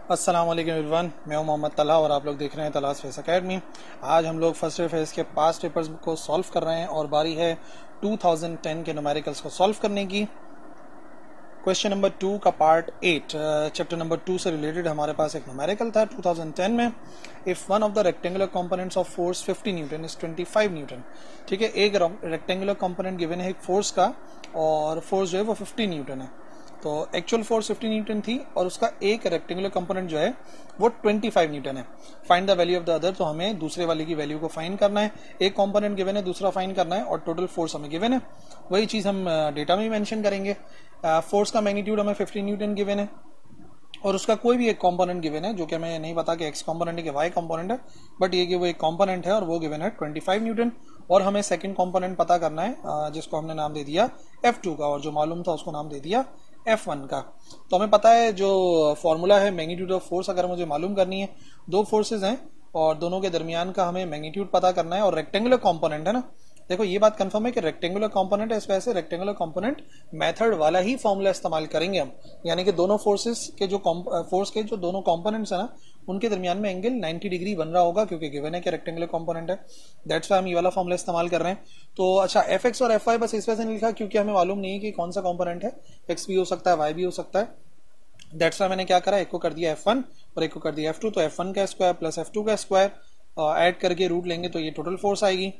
अस्सलाम वालेकुम एवरीवन, मैं हूं मोहम्मद तला और आप लोग देख रहे हैं तलाश फेस एकेडमी। आज हम लोग फर्स्ट ईयर फेस के पास्ट पेपर्स को सॉल्व कर रहे हैं और बारी है 2010 के न्यूमेरिकल्स को सॉल्व करने की। क्वेश्चन नंबर 2 का पार्ट 8 चैप्टर नंबर 2 से रिलेटेड हमारे पास एक न्यूमेरिकल था 2010 में। If one of the rectangular components of force 50 Newton is 25 Newton. ठीक है, एक रेक्टेंगुलर कंपोनेंट गिवन है एक फोर्स का और फोर्स जो है वो 50 न्यूटन है। तो एक्चुअल फोर्स 50 न्यूटन थी और उसका एक रेक्टेंगुलर कंपोनेंट जो है वो 25 न्यूटन है। Find the value of the other, तो हमें दूसरे वाले की वैल्यू को फाइंड करना है। एक कंपोनेंट गिवन है, दूसरा फाइंड करना है और टोटल फोर्स हमें गिवन है। वही चीज हम डेटा में मेंशन करेंगे। फोर्स का मैग्नीट्यूड हमें 50 न्यूटन गिवन है और उसका कोई भी एक कंपोनेंट गिवन है जो कि हमें नहीं पता कि एक्स कंपोनेंट है कि वाई कंपोनेंट है, बट ये कि वो एक कंपोनेंट है और वो गिवन है 25 न्यूटन। और हमें सेकंड कंपोनेंट पता करना है जिसको हमने नाम दे दिया F2 का, और जो मालूम था उसको नाम दे दिया F1 का। तो हमें पता है जो फॉर्मूला है मैग्नीट्यूड ऑफ फोर्स, अगर मुझे मालूम करनी है, दो फोर्सेज हैं और दोनों के दरमियान का हमें मैग्नीट्यूड पता करना है और रेक्टेंगुलर कंपोनेंट है ना। देखो ये बात कंफर्म है कि रेक्टेंगुलर कंपोनेंट है, इस वजह से रेक्टेंगुलर कंपोनेंट मेथड वाला ही फॉर्मूला इस्तेमाल करेंगे हम। यानी कि दोनों फोर्सेस के जो फोर्स के जो दोनों कंपोनेंट्स है ना, उनके दरमियान में एंगल 90 डिग्री बन रहा होगा, क्योंकि गिवन है कि रेक्टेंगुलर कंपोनेंट है। दैट्स व्हाई हम ये वाला फॉर्मूला इस्तेमाल कर रहे हैं। तो अच्छा, Fx और Fy बस इस वजह से नहीं लिखा क्योंकि हमें मालूम नहीं है कि कौन सा कंपोनेंट है। X भी हो सकता है, Y भी हो सकता है। दैट्स व्हाई मैंने क्या करा, एक को कर दिया F1 और एक को कर दिया F2। तो F1 का स्क्वायर प्लस F2 का स्क्वायर ऐड करके रूट लेंगे तो ये टोटल फोर्स आएगी।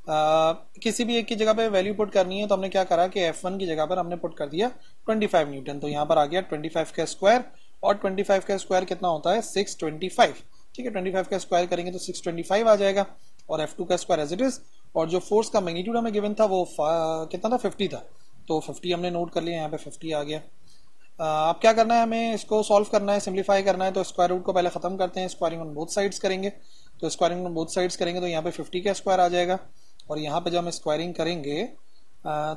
किसी भी एक की जगह पे वैल्यू पुट करनी है तो हमने क्या करा कि F1 की जगह पर हमने पुट कर दिया 25 न्यूटन। तो यहाँ पर आ गया 25 का स्क्वायर, और 25 का स्क्वायर कितना होता है 625। ठीक है, 25 का स्क्वायर करेंगे तो 625 आ जाएगा और F2 का स्क्वायर एज इट इज। और जो फोर्स का मैग्नीट्यूड हमें गिवन था वो कितना था 50 था, तो 50 हमने नोट कर लिया, यहाँ पे 50 आ गया। अब क्या करना है, हमें इसको सॉल्व करना है, सिंप्लीफाई करना है। तो स्क्वायर रूट को पहले खत्म करते हैं, स्क्वायरिंग ऑन बोथ साइड्स करेंगे। तो स्क्वायरिंग ऑन बोथ साइड्स करेंगे तो यहाँ पे 50 का स्क्वायर आ जाएगा और यहाँ पे जब हम स्क्वायरिंग करेंगे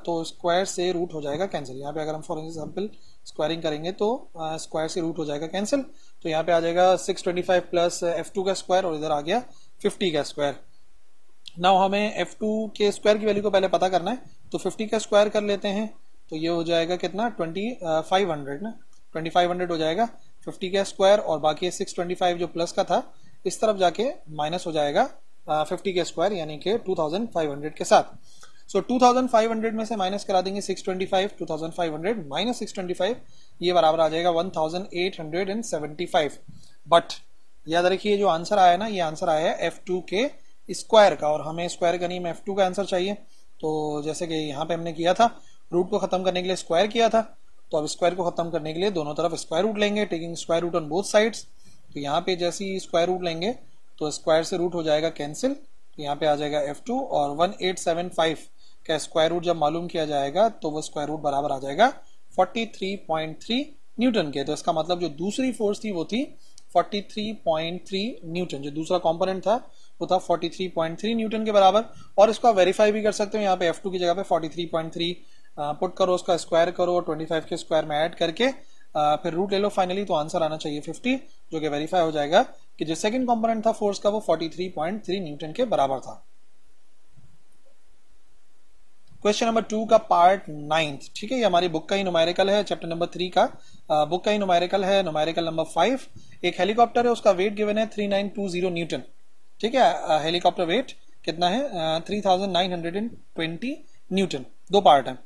तो स्क्वायर से रूट हो जाएगा कैंसिल। यहाँ पे अगर हम फॉर एग्जाम्पल स्क्वायरिंग करेंगे तो स्क्वायर से रूट हो जाएगा कैंसिल। तो यहाँ पे आ जाएगा 625 प्लस F2 का स्क्वायर और इधर आ गया 50 का स्क्वायर। नाउ हमें F2 के स्क्वायर की वैल्यू को पहले पता करना है, तो 50 का स्क्वायर कर लेते हैं। तो ये हो जाएगा कितना 2500 ना, 2500 हो जाएगा 50 का स्क्वायर, और बाकी 625 जो प्लस का था इस तरफ जाके माइनस हो जाएगा 50 का स्क्वायर, यानी कि 2500 के साथ। सो 2500 में से माइनस करा देंगे 625, 2500 माइनस 625, ये बराबर आ जाएगा 1875। बट याद रखिए जो आंसर आया ना, ये आंसर आया है F2 के स्क्वायर का, और हमें स्क्वायर का नहीं, हमें F2 का आंसर चाहिए। तो जैसे कि यहाँ पे हमने किया था, रूट को खत्म करने के लिए स्क्वायर किया था, तो अब स्क्वायर को खत्म करने के लिए दोनों तरफ स्क्वायर रूट लेंगे, taking square root on both sides. तो यहाँ पे जैसे ही स्क्वायर रूट लेंगे तो स्क्वायर से रूट हो जाएगा कैंसिल। तो यहाँ पे आ जाएगा F2, और 1875 का स्क्वायर रूट जब मालूम किया जाएगा तो वो स्क्वायर रूट बराबर आ जाएगा 43.3 न्यूटन के। तो इसका मतलब जो दूसरी फोर्स थी वो थी 43.3 न्यूटन, जो दूसरा कंपोनेंट था वो था 43.3 न्यूटन के बराबर। और इसको आप वेरीफाई भी कर सकते हो, यहाँ पे F2 की जगह पे 43.3 पुट करो, उसका स्क्वायर करो, 25 के स्क्वायर में ऐड करके फिर रूट ले लो फाइनली, तो आंसर आना चाहिए 50, जो कि वेरीफाई हो जाएगा कि जो सेकंड कंपोनेंट था फोर्स का वो 43.3 न्यूटन के बराबर था। क्वेश्चन नंबर 2 का पार्ट 9, ठीक है, ये हमारी बुक का ही न्यूमेरिकल है, चैप्टर नंबर 3 का बुक का ही न्यूमेरिकल है, न्यूमेरिकल नंबर 5। एक हेलीकॉप्टर है, उसका वेट गिवन है 3920 न्यूटन। ठीक है, हेलीकॉप्टर वेट कितना है 3920 न्यूटन। दो पार्ट है।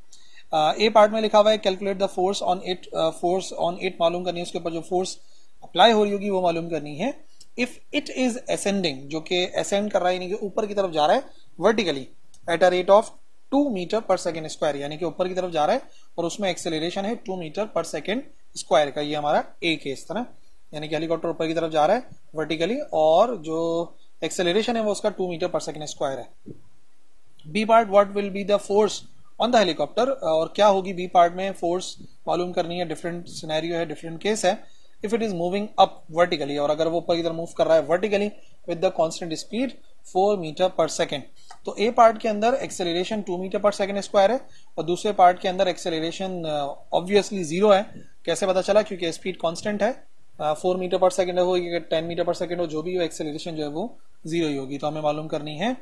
ए पार्ट में लिखा हुआ है calculate the force on it मालूम करनी है, उसके ऊपर जो फोर्स अप्लाई हो रही होगी वो मालूम करनी है। इफ इट इज असेंडिंग, जो कि असेंड कर रहा है, यानी कि ऊपर की तरफ जा रहा है vertically, at a rate of 2 metre per second square, यानी कि ऊपर की तरफ जा रहा है और उसमें एक्सेलरेशन है 2 मीटर पर सेकेंड स्क्वायर का। ये हमारा ए केस था ना, यानी कि हेलीकॉप्टर ऊपर की तरफ जा रहा है वर्टिकली और जो एक्सेलरेशन है वो उसका 2 मीटर पर सेकेंड स्क्वायर है। B part, what will be the force on the helicopter, और क्या होगी बी पार्ट में फोर्स मालूम करनी है। डिफरेंट सिनेरियो है, डिफरेंट केस है। If it is moving up vertically, और अगर वो ऊपर की तरफ मूव कर रहा है vertically with the constant speed 4 metre per second. तो ए पार्ट के अंदर acceleration 2 metre per second square है और दूसरे पार्ट के अंदर एक्सेलरेशन ऑब्वियसली 0 है। कैसे पता चला, क्योंकि स्पीड कांस्टेंट है, 4 मीटर पर सेकेंड हो या 10 मीटर पर सेकेंड हो, जो भी हो एक्सेलरेशन जो है वो 0 ही होगी। तो हमें मालूम करनी है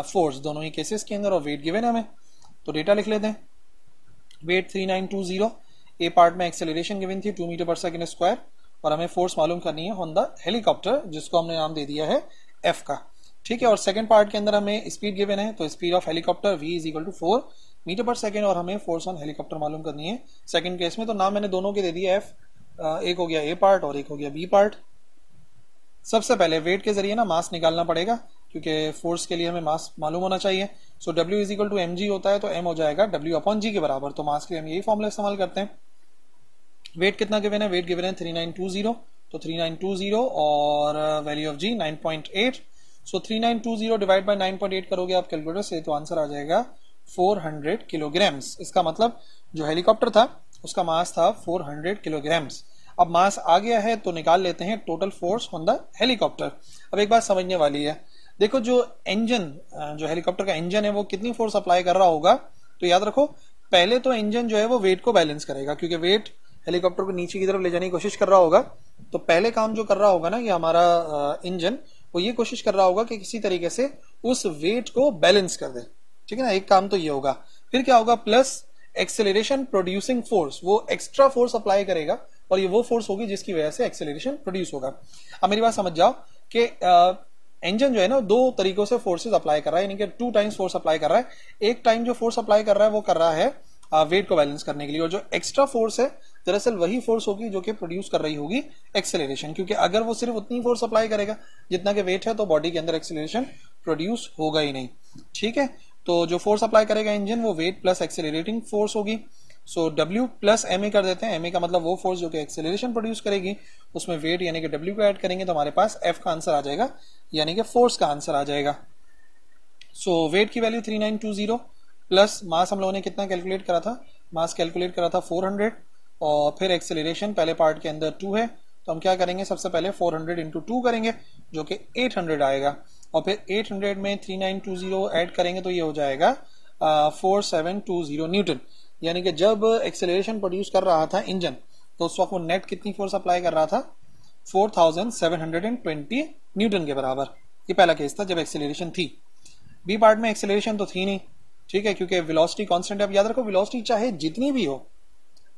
फोर्स दोनों ही केसेस के अंदर, और वेट गिवन है हमें। तो डेटा लिख लेते हैं, वेट 3920, ए पार्ट में एक्सेलरेशन गिवन थी 2 मीटर पर सेकेंड स्क्वायर, और हमें फोर्स मालूम करनी है ऑन द हेलीकॉप्टर, जिसको हमने नाम दे दिया है एफ का। ठीक है, और सेकंड पार्ट के अंदर हमें स्पीड गिवन है, तो speed of helicopter v is equal to 4 metre per second, और हमें फोर्स ऑन हेलीकॉप्टर मालूम करनी है सेकंड केस में। तो नाम मैंने दोनों के दे दिया एफ, एक हो गया ए पार्ट और एक हो गया बी पार्ट। सबसे पहले वेट के जरिए ना मास निकालना पड़ेगा, क्योंकि फोर्स के लिए हमें मास मालूम होना चाहिए। So W is equal to mg होता है, तो m हो जाएगा W अपॉन g के बराबर। तो मास के लिए हम यही फॉर्मूला इस्तेमाल करते हैं। वेट कितना गिवन है? वेट गिवन है 3920, तो 3920 और value of g 9.8। So 3920 divide by 9.8 करोगे आप कैलकुलेटर से, तो आंसर आ जाएगा 400 किलोग्राम्स। इसका मतलब जो हेलीकॉप्टर था उसका मास था 400 किलोग्राम्स। अब मास आ गया है तो निकाल लेते हैं total force on the helicopter. अब एक बात समझने वाली है, देखो जो इंजन, जो हेलीकॉप्टर का इंजन है वो कितनी फोर्स अप्लाई कर रहा होगा, तो याद रखो पहले तो इंजन जो है वो वेट को बैलेंस करेगा, क्योंकि वेट हेलीकॉप्टर को नीचे की तरफ ले जाने की कोशिश कर रहा होगा। तो पहले काम जो कर रहा होगा ना ये हमारा इंजन, वो ये कोशिश कर रहा होगा कि किसी तरीके से उस वेट को बैलेंस कर दे। ठीक है ना, एक काम तो ये होगा। फिर क्या होगा? प्लस एक्सेलरेशन प्रोड्यूसिंग फोर्स, वो एक्स्ट्रा फोर्स अप्लाई करेगा और ये वो फोर्स होगी जिसकी वजह से एक्सेलरेशन प्रोड्यूस होगा। अब मेरी बात समझ जाओ कि इंजन जो है ना दो तरीकों से फोर्सेस अप्लाई कर रहा है, यानी कि 2 टाइम्स फोर्स अप्लाई कर रहा है। एक टाइम जो फोर्स अप्लाई कर रहा है वो कर रहा है वेट को बैलेंस करने के लिए, और जो एक्स्ट्रा फोर्स है दरअसल वही फोर्स होगी जो कि प्रोड्यूस कर रही होगी एक्सेलरेशन, क्योंकि अगर वो सिर्फ उतनी फोर्स अप्लाई करेगा जितना कि वेट है तो बॉडी के अंदर एक्सेलरेशन प्रोड्यूस होगा ही नहीं। ठीक है, तो जो फोर्स अप्लाई करेगा इंजन वो वेट प्लस एक्सेलरेटिंग फोर्स होगी। सो W प्लस ma कर देते हैं। ma का मतलब वो फोर्स जो कि एक्सेलरेशन प्रोड्यूस करेगी, उसमें वेट यानी कि W को ऐड करेंगे तो हमारे पास F का आंसर आ जाएगा, यानी कि फोर्स का आंसर आ जाएगा। सो वेट की वैल्यू 3920 प्लस मास हम लोगों ने कितना कैलकुलेट करा था? मास कैलकुलेट करा था 400, और फिर एक्सेलरेशन पहले पार्ट के अंदर 2 है, तो हम क्या करेंगे? सबसे पहले 400 इंटू 2 करेंगे जो कि 800 आएगा, और फिर 800 में 3920 ऐड करेंगे तो ये हो जाएगा 4720 न्यूटन। यानी कि जब एक्सेलरेशन प्रोड्यूस कर रहा था इंजन तो उस वक्त वो नेट कितनी फोर्स अप्लाई कर रहा था? 4720 न्यूटन के बराबर। ये पहला केस था जब एक्सेलरेशन थी। बी पार्ट में एक्सेलरेशन तो थी नहीं, ठीक है, क्योंकि वेलोसिटी कांस्टेंट है। अब याद रखो वेलोसिटी चाहे जितनी भी हो,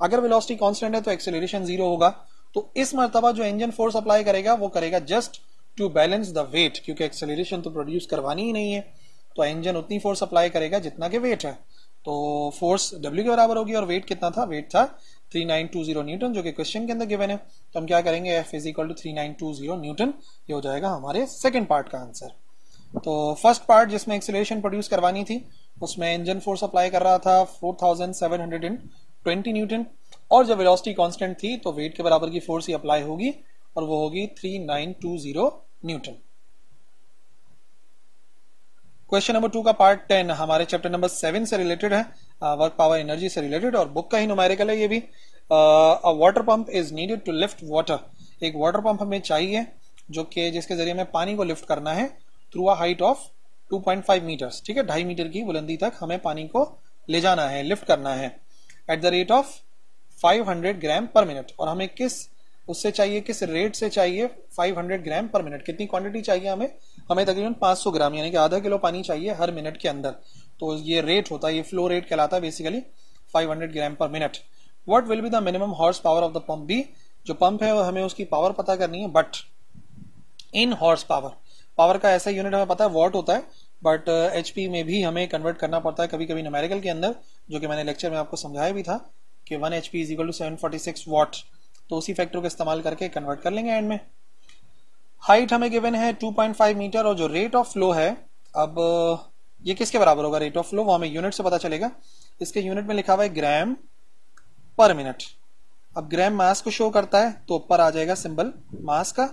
अगर वेलोसिटी कांस्टेंट है तो एक्सेलरेशन 0 होगा। तो इस मर्तबा जो इंजन फोर्स अप्लाई करेगा वो करेगा just to balance the weight, क्योंकि एक्सेलरेशन तो प्रोड्यूस करवानी ही नहीं है, तो इंजन उतनी फोर्स अप्लाई करेगा जितना के वेट है। तो फोर्स W के बराबर होगी, और वेट कितना था? वेट था 3920 न्यूटन, जो कि क्वेश्चन के अंदर गिवन है। तो हम क्या करेंगे? F is equal to 3920 newton. ये हो जाएगा हमारे सेकंड पार्ट का आंसर। तो फर्स्ट पार्ट जिसमें एक्सेलरेशन प्रोड्यूस करवानी थी उसमें इंजन फोर्स अप्लाई कर रहा था 4720 न्यूटन, और जब वेलोसिटी कांस्टेंट थी तो वेट के बराबर की फोर्स ही अप्लाई होगी, और वो होगी 3920 न्यूटन। क्वेश्चन नंबर 2 का पार्ट 10 हमारे चैप्टर नंबर 7 से रिलेटेड है, वर्क पावर एनर्जी से रिलेटेड, और बुक का ही न्यूमेरिकल है ये भी। A water pump is needed to lift water. एक वाटर पंप हमें चाहिए जो कि जिसके जरिए हमें पानी को लिफ्ट करना है through a height of 2.5 metres. ठीक है, 2.5 मीटर की बुलंदी तक हमें पानी को ले जाना है, लिफ्ट करना है, at the rate of 500 gram per minute. और हमें किस उससे चाहिए, किस रेट से चाहिए? 500 ग्राम पर मिनट। कितनी क्वांटिटी चाहिए हमें? हमें तकरीबन 500 ग्राम यानी कि आधा किलो पानी चाहिए हर मिनट के अंदर। तो ये रेट होता है, ये फ्लो रेट कहलाता है basically 500 gram per minute. What will be the minimum horse power of the pump be? जो पंप है वो हमें उसकी पावर पता करनी है, but in horse power. Power का ऐसा यूनिट हमें पता है वॉट होता है, बट HP में भी हमें कन्वर्ट करना पड़ता है कभी कभी न्यूमेरिकल के अंदर, जो कि मैंने लेक्चर में आपको समझाया भी था कि 1 HP is equal to 746 watt. तो उसी फैक्टर को इस्तेमाल करके कन्वर्ट कर लेंगे एंड में। हाइट हमें गिवन है 2.5 मीटर, और जो रेट ऑफ फ्लो है, अब ये किसके बराबर होगा रेट ऑफ फ्लो? वो हमें यूनिट से पता चलेगा। इसके यूनिट में लिखा हुआ है ग्राम पर मिनट। अब ग्राम मास को शो करता है तो ऊपर आ जाएगा सिंबल मास का,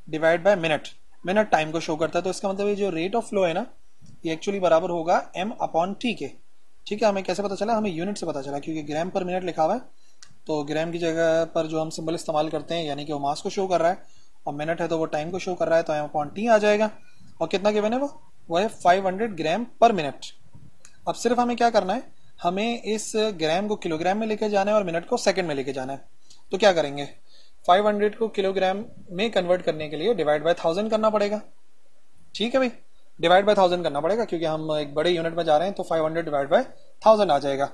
divide by minute. Minute time को शो करता है, तो इसका मतलब ये जो रेट ऑफ फ्लो है ना ये एक्चुअली बराबर होगा m/t के। ठीक है, हमें कैसे पता चला? हमें यूनिट से पता चला, क्योंकि ग्राम पर मिनट लिखा हुआ है, तो ग्राम की जगह पर जो हम सिंबल इस्तेमाल करते हैं यानी कि वो मास को शो कर रहा है, और मिनट है तो वो टाइम को शो कर रहा है, तो m/t आ जाएगा। और कितना गिवन है वो है 500 ग्राम पर मिनट। अब सिर्फ हमें क्या करना है? हमें इस ग्राम को किलोग्राम में लेके जाना है और मिनट को सेकंड में लेके जाना है। तो क्या करेंगे? 500 को किलोग्राम में कन्वर्ट करने के लिए डिवाइड बाय 1000 करना पड़ेगा। ठीक है भाई, डिवाइड बाय 1000 करना पड़ेगा, क्योंकि हम एक बड़े यूनिट में जा रहे हैं, तो 500 डिवाइड बाय 1000 आ जाएगा।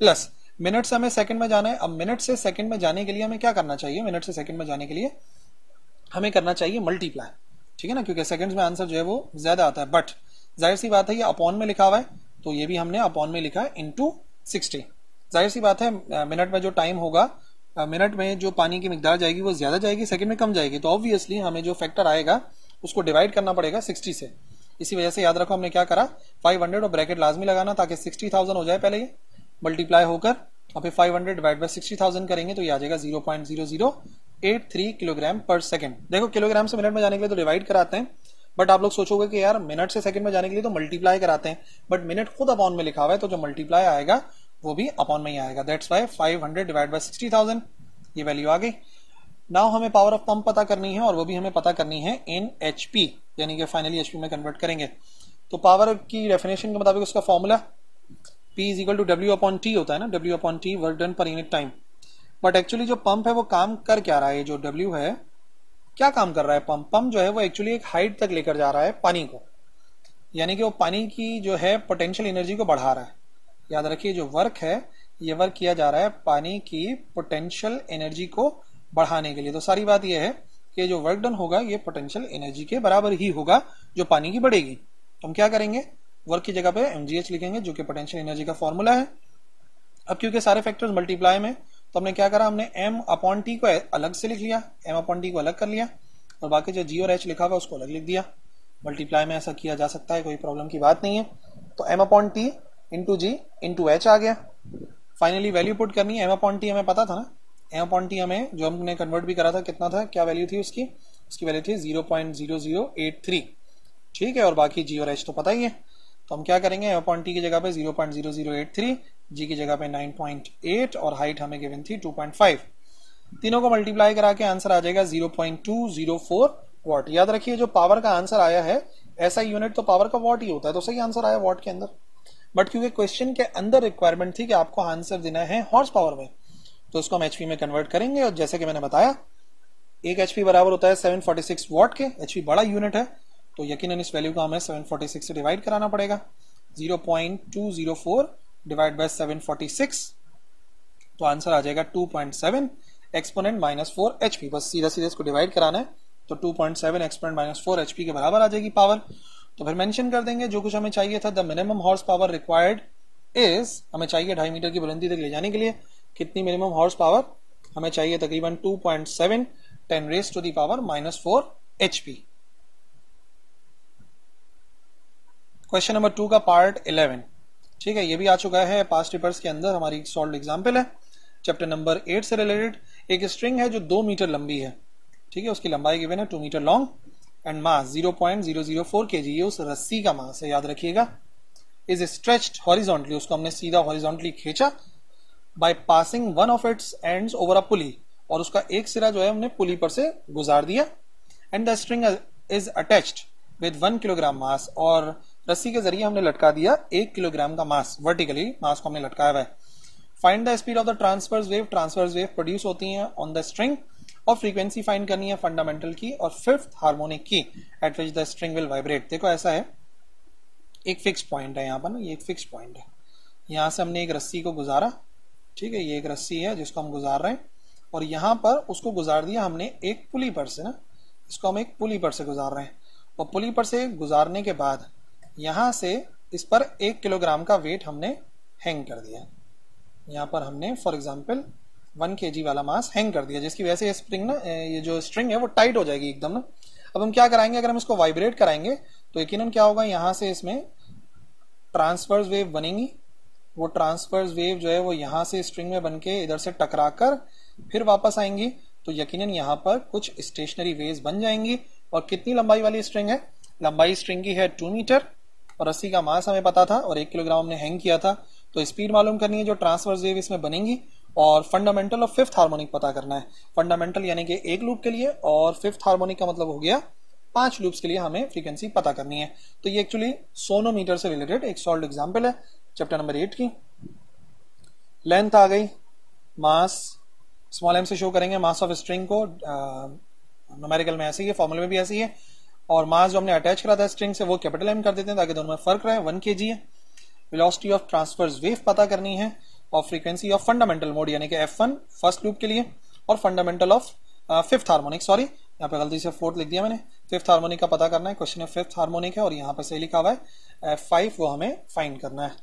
प्लस मिनट से हमें सेकंड में जाना है। अब मिनट से सेकंड में जाने के लिए हमें क्या करना चाहिए, मिनट से सेकंड में जाने के लिए हमें करना चाहिए मल्टीप्लाई, ठीक है ना, क्योंकि सेकंड्स में आंसर जो है वो ज्यादा आता है। बट जाहिर सी बात है ये अपॉन में लिखा हुआ है, तो ये भी हमने अपॉन में लिखा है इंटू 60। जाहिर सी बात है मिनट में जो टाइम होगा, मिनट में जो पानी की मिकदार जाएगी वो ज्यादा जाएगी, सेकंड में कम जाएगी, तो ऑब्वियसली हमें जो फैक्टर आएगा उसको डिवाइड करना पड़ेगा 60 से। इसी वजह से याद रखो हमने क्या करा, 500 और ब्रैकेट लाजमी लगाना ताकि 60,000 हो जाए पहले, ये मल्टीप्लाई होकर और फिर 500 डिवाइड बाय 60,000 करेंगे तो ये आ जाएगा 0.0083 किलोग्राम पर सेकंड। देखो किलोग्राम से मिनट में जाने के लिए तो डिवाइड कराते हैं, बट आप लोग सोचोगे कि यार मिनट से सेकंड में जाने के लिए तो मल्टीप्लाई कराते हैं, बट मिनट खुद अपॉन में लिखा हुआ है तो जो मल्टीप्लाई आएगा वो भी अपॉन में ही आएगा। दैट्स वाई 500 डिवाइड बाय 60,000 ये वैल्यू आ गई। नाउ हमें पावर ऑफ पंप पता करनी है और वो भी हमें पता करनी है इन एचपी, यानी कि फाइनली एचपी में कन्वर्ट करेंगे। तो पावर की डेफिनेशन के मुताबिक उसका formula P is equal to W/T होता है ना, W/T work done per unit time. But actually जो पंप है वो काम कर क्या रहा है, जो W है क्या काम कर रहा है पंप जो है वो एक्चुअली एक हाइट तक लेकर जा रहा है पानी को, यानी कि वो पानी की जो है पोटेंशियल एनर्जी को बढ़ा रहा है। याद रखिए जो वर्क है ये वर्क किया जा रहा है पानी की पोटेंशियल एनर्जी को बढ़ाने के लिए। तो सारी बात यह है कि जो वर्क डन होगा ये पोटेंशियल एनर्जी के बराबर ही होगा जो पानी की बढ़ेगी। तो हम क्या करेंगे, वर्क की जगह पे mgh लिखेंगे जो कि पोटेंशियल एनर्जी का फॉर्मूला है। अब क्योंकि सारे फैक्टर्स मल्टीप्लाई में, तो हमने क्या करा, हमने m/t को अलग से लिख लिया, m/t को अलग कर लिया और बाकी जो g और h लिखा हुआ उसको अलग लिख दिया। मल्टीप्लाई में ऐसा किया जा सकता है, कोई प्रॉब्लम की बात नहीं है। तो m/t इंटू जी इंटू एच आ गया। फाइनली वैल्यू पुट करनी है, m/t हमें पता था ना, m/t हमें जो हमने कन्वर्ट भी करा था कितना था, क्या वैल्यू थी उसकी, उसकी वैल्यू थी 0.0083, ठीक है, और बाकी g और h तो पता ही है। तो हम क्या करेंगे, m/t की जगह पे 0.0083, g की जगह पे 9.8 और हाइट हमें गिवन थी 2.5। तीनों को मल्टीप्लाई करा के आंसर आ जाएगा 0.204 वॉट। याद रखिए जो पावर का आंसर आया है ऐसा यूनिट तो पावर का वॉट ही होता है, तो सही आंसर आया वॉट के अंदर। बट क्योंकि क्वेश्चन के अंदर रिक्वायरमेंट थी कि आपको आंसर देना है हॉर्स पावर में, तो उसको हम एचपी में कन्वर्ट करेंगे। और जैसे कि मैंने बताया एक एचपी बराबर होता है 746 वॉट के, एचपी बड़ा यूनिट है तो यकीनन इस वैल्यू को हमें 746 से डिवाइड कराना पड़ेगा। 0.204 डिवाइड बाय 746 तो आंसर आ जाएगा 2.7 एक्सपोनेंट -4 एचपी। बस सीधा सीधा इसको डिवाइड कराना है तो 2.7 एक्सपोनेंट -4 एचपी के बराबर आ जाएगी पावर। तो फिर मेंशन कर देंगे जो कुछ हमें चाहिए था, the minimum horse power required is, हमें चाहिए 2.5 मीटर की बुलंदी तक ले जाने के लिए कितनी मिनिमम हॉर्स पावर हमें चाहिए, तकरीबन 2.7 10⁻⁻⁴ एचपी। क्वेश्चन नंबर 2 का पार्ट 11, ठीक है, ये भी आ चुका है पास्ट पेपर्स के अंदर, हमारी सॉल्व एग्जाम्पल है चैप्टर नंबर 8 से रिलेटेड। एक स्ट्रिंग है जो 2 मीटर लंबी है, ठीक है, उसकी लंबाई गिवन है 2 metre long and mass 0.004 kg, ये उस रस्सी का मास है, याद रखिएगा। इज स्ट्रेच्ड हॉरिजॉन्टली, उसको हमने सीधा हॉरिजॉन्टली खींचा by passing one of its ends over a pulley, और उसका एक सिरा जो है हमने पुली पर से गुजार दिया। And the string is attached with 1 kilogram mass, और रस्सी के जरिए हमने लटका दिया 1 किलोग्राम का मास, वर्टिकली मास को हमने लटकाया हुआ है। Find the speed of the transverse wave, transverse wave produce होती हैं ऑन द स्ट्रिंग, और फ्रीक्वेंसी फाइंड करनी है फंडामेंटल की और फिफ्थ हार्मोनिक की eight which the string will vibrate. देखो ऐसा है, एक फिक्स पॉइंट है यहाँ पर ना, ये एक फिक्स पॉइंट है, यहाँ से हमने एक रस्सी को गुजारा, ठीक है, ये एक रस्सी है जिसको हम गुजार रहे हैं, और यहाँ पर उसको गुजार दिया हमने एक पुली पर से ना, इसको हम एक पुली पर से गुजार रहे हैं, और पुली पर से गुजारने के बाद यहाँ से इस पर 1 किलोग्राम का वेट हमने हैंग कर दिया। यहाँ पर हमने फॉर एग्जाम्पल 1 kg वाला मास हैंग कर दिया, जिसकी वजह से ये स्प्रिंग ना, ये जो स्ट्रिंग है वो टाइट हो जाएगी एकदम ना। अब हम क्या कराएंगे, अगर हम इसको वाइब्रेट कराएंगे तो यकीनन क्या होगा, यहाँ से इसमें ट्रांसवर्स वेव बनेंगी, वो ट्रांसवर्स वेव जो है वो यहाँ से स्ट्रिंग में बन के इधर से टकरा कर फिर वापस आएंगी, तो यकीनन यहाँ पर कुछ स्टेशनरी वेव्स बन जाएंगी। और कितनी लंबाई वाली स्ट्रिंग है, लंबाई स्ट्रिंग की है 2 मीटर, और रस्सी का मास हमें पता था और 1 किलोग्राम हमने हैंग किया था, तो स्पीड मालूम करनी है जो ट्रांसवर्स वेव इसमें बनेंगी, और फंडामेंटल और फिफ्थ हार्मोनिक पता करना है। फंडामेंटल यानी कि 1 लूप के लिए, और फिफ्थ हार्मोनिक का मतलब हो गया 5 लूप्स के लिए हमें फ्रीक्वेंसी पता करनी है। तो ये एक्चुअली सोनोमीटर से रिलेटेड एक सॉल्व एग्जाम्पल है चैप्टर नंबर 8 की। लेंथ आ गई, मास स्मॉल m से शो करेंगे मास ऑफ स्ट्रिंग को, न्यूमेरिकल में ऐसे ही है, फॉर्मूले में भी ऐसे ही है, और मास जो हमने अटैच करा था स्ट्रिंग से वो कैपिटल M कर देते हैं ताकि दोनों में फर्क रहे, 1 kg है। वेलोसिटी ऑफ ट्रांसवर्स वेव पता करनी है, of frequency of fundamental mode यानी कि F1 फर्स्ट लूप के लिए और fundamental of fifth harmonic, sorry यहाँ पे गलती से फोर्थ लिख दिया मैंने, फिफ्थ हार्मोनिक का पता करना है, क्वेश्चन में फिफ्थ हार्मोनिक है और यहाँ पे सही लिखा हुआ है F5, वो हमें फाइंड करना है।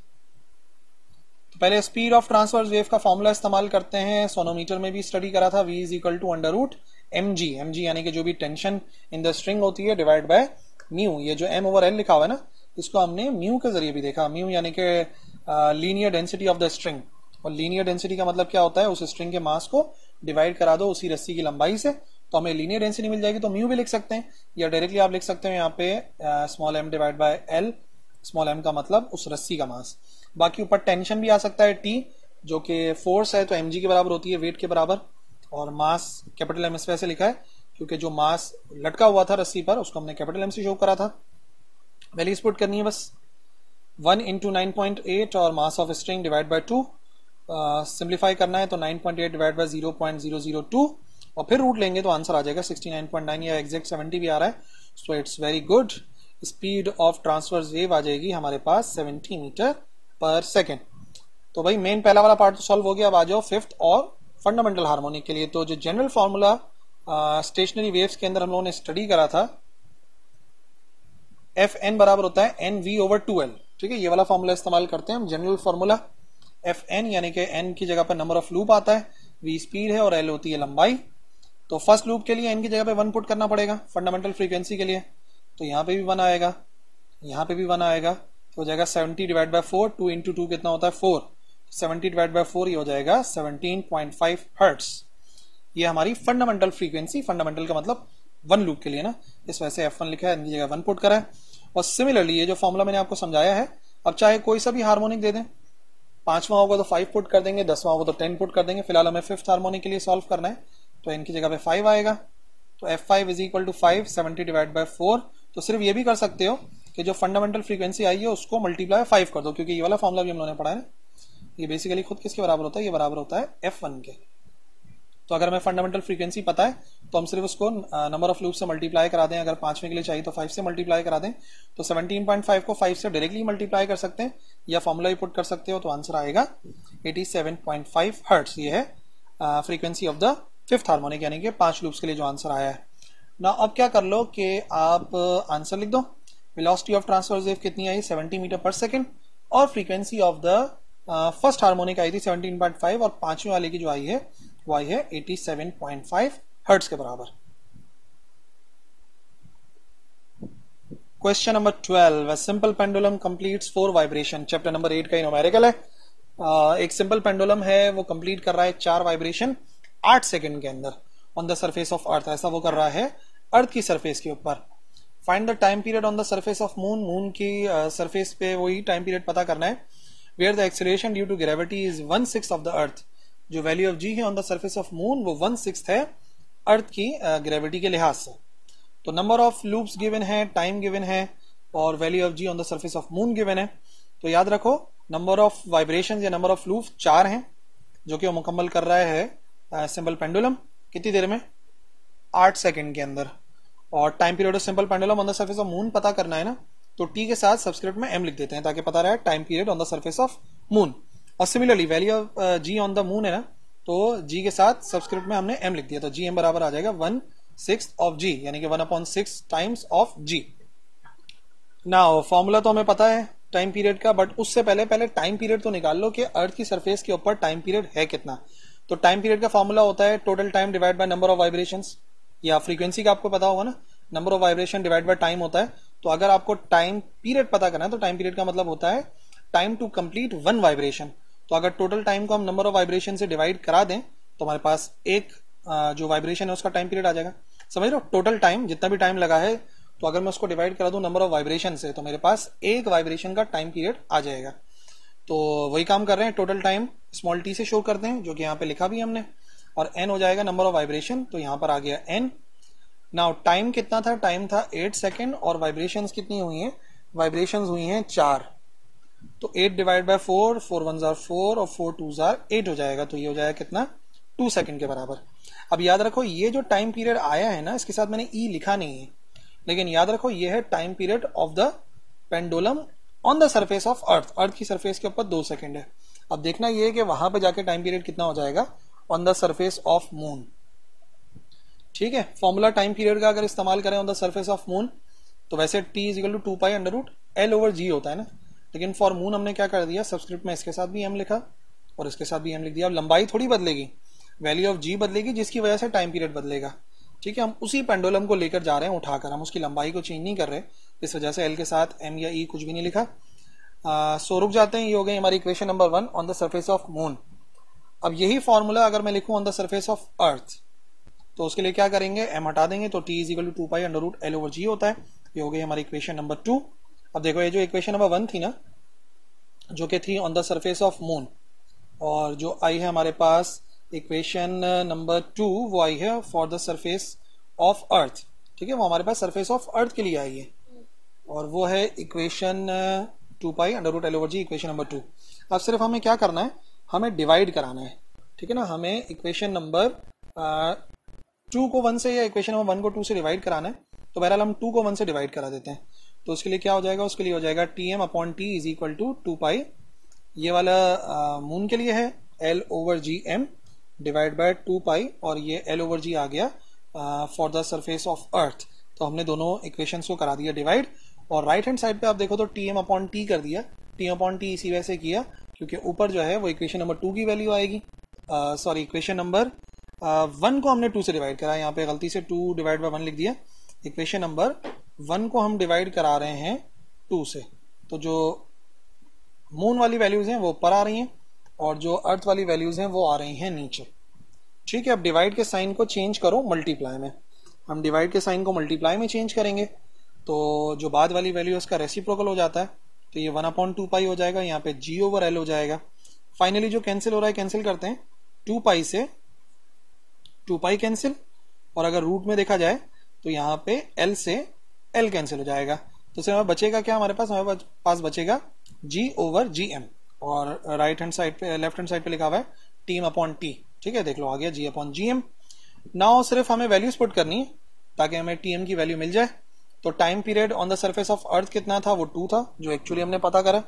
तो पहले स्पीड ऑफ ट्रांसवर्स वेव का फॉर्मूला इस्तेमाल करते हैं, सोनोमीटर में भी स्टडी करा था, V is equal to under root mg, mg यानी कि जो भी टेंशन इन द स्ट्रिंग होती है डिवाइड बाय म्यू, ये जो m ओवर l लिखा हुआ है ना इसको हमने म्यू के जरिए भी देखा, म्यू यानी कि linear density of the string, और लीनियर डेंसिटी का मतलब क्या होता है, उस स्ट्रिंग के मास को डिवाइड करा दो उसी रस्सी की लंबाई से तो हमें लीनियर डेंसिटी मिल जाएगी, तो म्यू भी लिख सकते हैं या डायरेक्टली आप लिख सकते हो यहाँ पे small m divide by l, small m का मतलब उस रस्सी का मास, बाकी ऊपर टेंशन भी आ सकता है T जो कि फोर्स है तो mg के बराबर होती है, वेट के बराबर, और मास कैपिटल M इस वजह से लिखा है क्योंकि जो मास लटका हुआ था रस्सी पर उसको हमने कैपिटल M से शो करा था। वैल्यूज पुट करनी है बस, 1 into 9.8 और mass of string divide by 2, simplify करना है तो 9.8 डिवाइड बाय 0.002 और फिर रूट लेंगे तो आंसर आ जाएगा 69.9 या एग्जैक्ट 70 भी आ रहा है, so it's very good. Speed of transverse wave आ जाएगी हमारे पास 70 मीटर पर सेकेंड। तो भाई मेन पहला वाला पार्ट तो सॉल्व हो गया, अब आ जाओ फिफ्थ और फंडामेंटल हार्मोनिक के लिए। तो जो जनरल फॉर्मूला स्टेशनरी वेव्स के अंदर हम लोगों ने स्टडी करा था, Fn बराबर होता है nv ओवर 2l, ठीक है, ये वाला फॉर्मूला इस्तेमाल करते हैं हम, जनरल फॉर्मूला Fn यानी कि n की जगह पर नंबर ऑफ लूप आता है, v स्पीड है और l होती है लंबाई। तो फर्स्ट लूप के लिए n की जगह पे 1 पुट करना पड़ेगा, फंडामेंटल फ्रीक्वेंसी के लिए तो यहाँ पे भी 1 आएगा, यहाँ पे भी 1 आएगा, तो हो जाएगा 70 डिवाइड बाय 4, 2 इंटू 2 कितना होता है 4, 70 डिवाइड बाय 4 ये हो जाएगा 17.5 हर्ट्स। ये हमारी फंडामेंटल फ्रीक्वेंसी, फंडामेंटल का मतलब 1 लूप के लिए ना, इस वजह से F1 लिखा है, इनकी जगह 1 पुट करा है। और सिमिलरली ये जो फॉर्मूला मैंने आपको समझाया है, अब चाहे कोई सा भी हार्मोनिक दे दें, 5वां होगा तो 5 पुट कर देंगे, 10वां होगा तो 10 पुट कर देंगे, फिलहाल हमें फिफ्थ हार्मोनिक के लिए सॉल्व करना है तो इनकी जगह पे 5 आएगा, तो F5 is equal to 5, 70 divide by 4। तो सिर्फ ये भी कर सकते हो कि जो फंडामेंटल फ्रीक्वेंसी आई है उसको मल्टीप्लाई 5 कर दो, क्योंकि ये वाला फॉर्मूला भी हम लोगों ने पढ़ा है ना, ये बेसिकली खुद किसके बराबर होता है, ये बराबर होता है F1 के। तो अगर हमें फंडामेंटल फ्रीक्वेंसी पता है तो हम सिर्फ उसको नंबर ऑफ लूप से मल्टीप्लाई करा दें, अगर 5वें के लिए चाहिए तो 5 से मल्टीप्लाई करा दें, तो 17.5 को 5 से डायरेक्टली मल्टीप्लाई कर सकते हैं या फॉर्मूला ही पुट कर सकते हो, तो आंसर आएगा 87.5 हर्ट्स। ये है frequency of the fifth harmonic यानी कि 5 लूप्स के लिए जो आंसर आया है ना। अब क्या कर लो कि आप आंसर लिख दो, वेलोसिटी ऑफ ट्रांसवर्स वेव कितनी आई 70 मीटर पर सेकेंड, और frequency of the first harmonic आई थी 17.5 और 5वें वाले की जो आई है वो आई है 87.5 हर्ट्ज के बराबर। Question number 12, simple pendulum completes 4 vibration, chapter number 8 का ही न्यूमेरिकल है। एक सिंपल पेंडुलम है वो कंप्लीट कर रहा है 4 वाइब्रेशन 8 सेकंड के अंदर ऑन द सरफेस ऑफ अर्थ, ऐसा वो कर रहा है अर्थ की सरफेस के ऊपर। Find the time period on the surface of moon, moon की सरफेस पे वही टाइम पीरियड पता करना है, where the acceleration due to gravity is 1/6 of the earth. जो वैल्यू ऑफ जी है on the surface of moon वो 1/6 है अर्थ की ग्रेविटी के लिहाज से। तो नंबर ऑफ लूप्स गिवन है, टाइम गिवन है और value of g on the surface of moon given है। तो याद रखो नंबर ऑफ वाइब्रेशन या नंबर ऑफ लूप 4 हैं जो कि वो मुकम्मल कर रहा है सिंपल पेंडुलम कितनी देर में 8 सेकंड के अंदर। और time period of simple pendulum on the surface of moon पता करना है ना, तो टी के साथ सबस्क्रिप्ट में एम लिख देते हैं ताकि पता रहे time period on the surface of moon. और similarly value of g on the moon है ना, तो जी के साथ सबस्क्रिप्ट में हमने एम लिख दिया, तो जी एम बराबर आ जाएगा 1/6 ऑफ जी यानी कि 1/6 times of g. Now formula तो हमें पता है टाइम पीरियड का, बट उससे पहले टाइम पीरियड तो निकाल लो कि अर्थ की सरफेस के ऊपर टाइम पीरियड है कितना। तो टाइम पीरियड का फॉर्मूला होता है total time divide by number of vibrations, या फ्रीक्वेंसी का आपको पता होगा ना, number of vibration divide by time होता है। तो अगर आपको टाइम पीरियड पता करना है तो टाइम पीरियड का मतलब होता है टाइम टू कंप्लीट 1 वाइब्रेशन। तो अगर टोटल टाइम को हम नंबर ऑफ वाइब्रेशन से डिवाइड करा दें तो हमारे पास एक जो वाइब्रेशन है उसका टाइम पीरियड आ जाएगा। समझ रहे हो, टोटल टाइम जितना भी टाइम लगा है तो अगर मैं उसको डिवाइड करा दूं नंबर ऑफ वाइब्रेशन से तो मेरे पास एक वाइब्रेशन का टाइम पीरियड आ जाएगा। तो वही काम कर रहे हैं, टोटल टाइम स्मॉल टी से शो करते हैं जो कि यहाँ पे लिखा भी हमने, और एन हो जाएगा नंबर ऑफ वाइब्रेशन, तो यहाँ पर आ गया एन। नाउ टाइम कितना था, टाइम था 8 सेकेंड और वाइब्रेशंस कितनी हुई हैं, वाइब्रेशंस हुई हैं 4। तो 8 डिवाइड बाय 4, 4 1 जार 4 और 4 2 जार 8 हो जाएगा, तो ये हो जाएगा कितना 2 सेकंड के बराबर। अब याद रखो ये जो टाइम पीरियड आया है ना, इसके साथ मैंने ई लिखा नहीं है, लेकिन याद रखो ये है time period of the pendulum on the surface of earth, earth की सरफेस के ऊपर 2 सेकंड है। अब देखना ये है कि वहां पे जाके टाइम पीरियड कितना हो जाएगा on the surface of moon. ठीक है, फॉर्मूला टाइम पीरियड का अगर इस्तेमाल करें on the surface of moon तो वैसे t is equal to 2 under root l over g होता है ना, लेकिन फॉर मून हमने क्या कर दिया, सब्सक्रिप्ट में इसके साथ भी m लिखा और इसके साथ भी m लिख दिया। अब लंबाई थोड़ी बदलेगी, वैल्यू ऑफ g बदलेगी, जिसकी वजह से टाइम पीरियड बदलेगा। ठीक है, हम उसी पेंडुलम को लेकर जा रहे हैं उठाकर, हम उसकी लंबाई को चेंज नहीं कर रहे, इस वजह से l के साथ m या e कुछ भी नहीं लिखा। सो रुक जाते हैं, ये हो गई हमारी equation number 1 on the surface of moon. अब यही फॉर्मूला अगर मैं लिखूं on the surface of earth तो उसके लिए क्या करेंगे, m हटा देंगे तो t is equal to 2 under root l over g होता है। ये हो गई हमारी इक्वेशन नंबर 2। अब देखो, ये जो इक्वेशन नंबर 1 थी ना, जो कि थी on the surface of moon, और जो आई है हमारे पास इक्वेशन नंबर 2 वो आई है फॉर द सरफेस ऑफ अर्थ। ठीक है, वो हमारे पास सरफेस ऑफ अर्थ के लिए आई है, और वो है equation 2 pi under root l over g, equation number 2। अब सिर्फ हमें क्या करना है, हमें डिवाइड कराना है। ठीक है ना, हमें इक्वेशन नंबर 2 को 1 से या इक्वेशन नंबर 1 को 2 से डिवाइड कराना है। तो बहरहाल हम 2 को 1 से डिवाइड करा देते हैं। तो उसके लिए क्या हो जाएगा, उसके लिए हो जाएगा T M upon T is equal to 2 pi, ये वाला मून के लिए है L over g M divide by 2 pi, और ये एल ओवर जी आ गया for the surface of earth. तो हमने दोनों इक्वेशंस को करा दिया डिवाइड, और राइट हैंड साइड पे आप देखो तो टी एम अपॉन टी कर दिया। टी एम अपॉन टी इसी वजह से किया क्योंकि ऊपर जो है वो इक्वेशन नंबर 2 की वैल्यू आएगी, सॉरी इक्वेशन नंबर 1 को हमने 2 से डिवाइड करा, यहाँ पे गलती से 2 डिवाइड बाय 1 लिख दिया। इक्वेशन नंबर 1 को हम डिवाइड करा रहे हैं 2 से, तो जो मून वाली वैल्यूज हैं वो ऊपर आ रही हैं और जो अर्थ वाली वैल्यूज हैं वो आ रही हैं नीचे। ठीक है, अब डिवाइड के साइन को चेंज करो मल्टीप्लाई में, हम डिवाइड के साइन को मल्टीप्लाई में चेंज करेंगे तो जो बाद वाली वैल्यू है उसका रेसिप्रोकल हो जाता है, तो ये 1/2 पाई हो जाएगा, यहाँ पे g ओवर एल हो जाएगा। फाइनली जो कैंसिल हो रहा है कैंसिल करते हैं, 2 पाई से 2 पाई कैंसिल, और अगर रूट में देखा जाए तो यहाँ पे l से l कैंसिल हो जाएगा, तो सिर्फ बचेगा क्या हमारे पास बचेगा g ओवर जी एम, और राइट हैंड साइड पे लेफ्ट हैंड साइड पे लिखा हुआ है टी एम अपॉन टी। ठीक है, देख लो आ गया g upon G M. Now सिर्फ हमें वैल्यूज पुट करनी है ताकि हमें टी एम की वैल्यू मिल जाए। तो time period on the surface of earth कितना था, वो 2 था जो एक्चुअली हमने पता करा,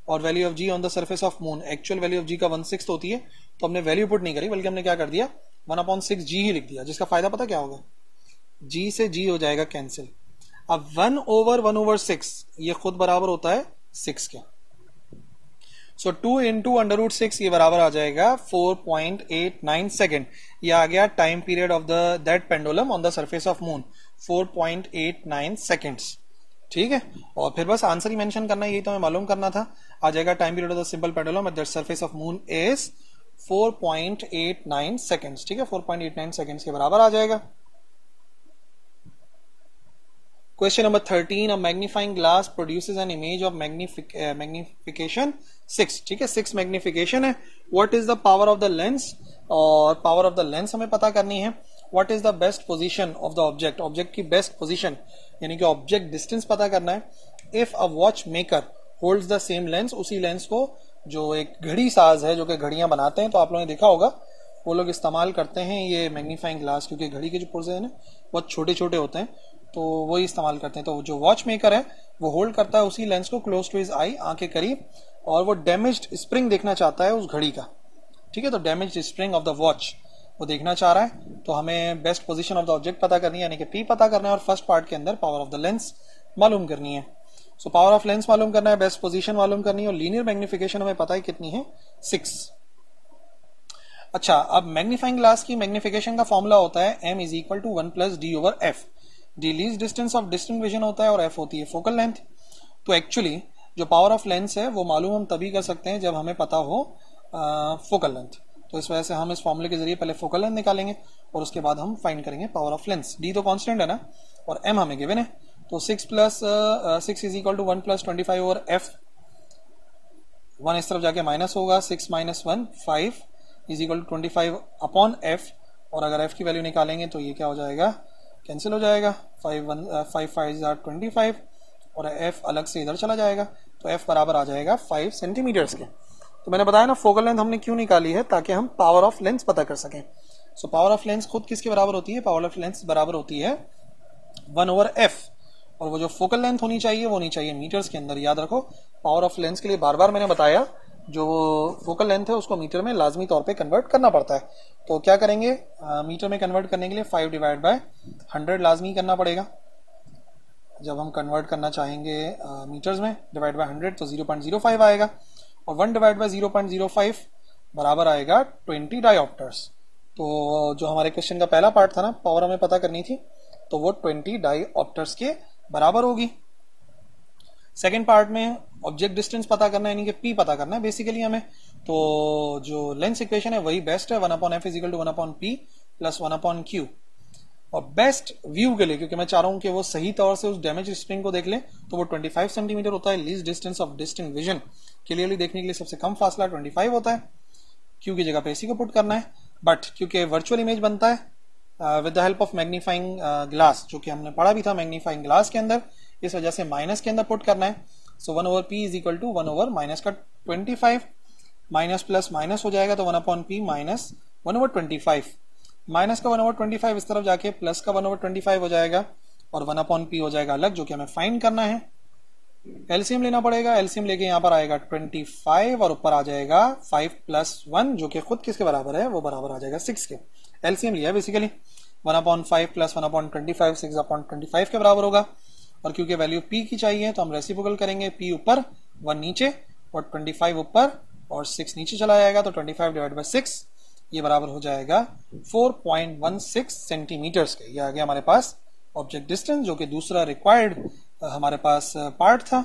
और value of g on the surface of moon, actual value of g का 1/6 होती है, तो हमने वैल्यू पुट नहीं करी बल्कि हमने क्या कर दिया 1/6 जी ही लिख दिया, जिसका फायदा पता क्या होगा, जी से जी हो जाएगा कैंसिल। अब 1/1/6 ये खुद बराबर होता है 6 के, सो 2 इंटू अंडर रूट 6 ये बराबर आ जाएगा 4.89 सेकेंड। ये आ गया time period of that pendulum on the surface of moon, 4.89 seconds. ठीक है, और फिर बस आंसर ही मेंशन करना है, यही तो हमें मालूम करना था। आ जाएगा time period of the simple pendulum at the surface of moon is 4.89 seconds. ठीक है, 4.89 सेकेंड्स के बराबर आ जाएगा। Question number 13, a magnifying glass produces an image of magnification 6. ठीक है, 6 magnification है। What is the power of the lens? और power of the lens हमें पता करनी है। What is the best position of the object? Object की best position यानी कि object distance पता करना है। If a watchmaker holds the same lens, उसी लेंस को जो एक घड़ी साज है जो कि घड़ियां बनाते हैं, तो आप लोगों ने देखा होगा वो लोग इस्तेमाल करते हैं ये मैग्नीफाइंग ग्लास, क्योंकि घड़ी के जो पुर्जे हैं ना बहुत छोटे छोटे होते हैं, तो वही इस्तेमाल करते हैं। तो जो वॉच मेकर है वो होल्ड करता है उसी लेंस को क्लोज टू हिज आई, आंख के करीब, और वो डैमेज्ड स्प्रिंग देखना चाहता है उस घड़ी का। ठीक है, तो damaged spring of the watch वो देखना चाह रहा है, तो हमें best position of the object पता करनी है, यानी कि P पता करना है, और फर्स्ट पार्ट के अंदर पावर ऑफ द लेंस मालूम करनी है। सो पावर ऑफ लेंस मालूम करना है, बेस्ट पोजीशन मालूम करनी है, और लीनियर मैग्निफिकेशन हमें पता है कितनी है 6। अच्छा, अब मैग्नीफाइंग ग्लास की मैग्निफिकेशन का फॉर्मूला होता है m is equal to 1 plus D over F. D least distance of distant vision होता है और f होती है फोकल लेंथ। तो एक्चुअली जो पावर ऑफ लेंस है वो मालूम हम तभी कर सकते हैं जब हमें पता हो फोकल लेंथ। तो इस वजह से हम इस फॉर्मूले के जरिए पहले फोकल लेंथ निकालेंगे और उसके बाद हम फाइंड करेंगे पावर ऑफ लेंस। डी तो कांस्टेंट है ना, और m हमें गिवन है, तो 6 is equal to 1 plus 25 over f। 1 इस तरफ जाके माइनस होगा, 6 minus 1 5 is equal to 25 upon f, और अगर f की वैल्यू निकालेंगे तो ये क्या हो जाएगा, कैंसिल हो जाएगा, 5 5 25, और f अलग से इधर चला जाएगा, तो f बराबर आ जाएगा 5 सेंटीमीटर्स के। तो मैंने बताया ना फोकल लेंथ हमने क्यों निकाली है, ताकि हम पावर ऑफ लेंस पता कर सकें। सो पावर ऑफ लेंस खुद किसके बराबर होती है, पावर ऑफ लेंस बराबर होती है 1 ओवर f, और वो जो फोकल लेंथ होनी चाहिए वो होनी चाहिए मीटर्स के अंदर। याद रखो, पावर ऑफ लेंस के लिए बार बार मैंने बताया जो फोकल लेंथ है उसको मीटर में लाजमी तौर पे कन्वर्ट करना पड़ता है। तो क्या करेंगे, मीटर में कन्वर्ट करने के लिए 5 डिवाइड बाय 100 लाजमी करना पड़ेगा। जब हम कन्वर्ट करना चाहेंगे मीटर्स में, डिवाइड बाय 100 तो 0.05 आएगा, और 1 डिवाइड बाय 0.05 बराबर आएगा 20 डायोप्टर्स। तो जो हमारे क्वेश्चन का पहला पार्ट था ना, पावर हमें पता करनी थी, तो वो 20 डायोप्टर्स के बराबर होगी। सेकेंड पार्ट में ऑब्जेक्ट डिस्टेंस पता करना है, यानी कि पी पता करना है बेसिकली हमें। तो जो लेंस इक्वेशन है वही बेस्ट है, 1/f is equal to 1/p plus 1/q। और बेस्ट व्यू के लिए, क्योंकि मैं चाह रहा हूं कि वो सही तौर से उस डैमेज स्प्रिंग को देख ले, तो वो 25 सेंटीमीटर होता है। Least distance of distinct vision clearly देखने के लिए सबसे कम फासला 25 होता है। क्यू की जगह पे इसी को पुट करना है, बट क्योंकि वर्चुअल इमेज बनता है with the help of magnifying glass, जो कि हमने पढ़ा भी था मैग्नीफाइंग ग्लास के अंदर, इस वजह से माइनस के अंदर पुट करना है। So 1/p is equal to 1 minus का 25, माइनस प्लस माइनस हो जाएगा, तो 1/p माइनस 1/25, माइनस का 1/25 इस तरफ जाके प्लस का 1/25 हो जाएगा, और 1/p हो जाएगा अलग, जो कि हमें फाइंड करना है। एलसीएम लेना पड़ेगा, एलसीएम लेके यहाँ पर आएगा 25 और ऊपर आ जाएगा 5 + 1, जो कि खुद किसके बराबर है, वो बराबर आ जाएगा 6 के। एलसीएम लिया बेसिकली, 1/5 प्लस 1/25 6/25 के बराबर होगा। और क्योंकि वैल्यू p की चाहिए तो हम रेसिप्रोकल करेंगे, p ऊपर 1 नीचे और 25 ऊपर और 6 नीचे चला जाएगा, तो 25 डिवाइड बाई 6 ये बराबर हो जाएगा 4.16 सेंटीमीटर्स के। ये आ गया हमारे पास ऑब्जेक्ट डिस्टेंस, जो कि दूसरा रिक्वायर्ड हमारे पास पार्ट था।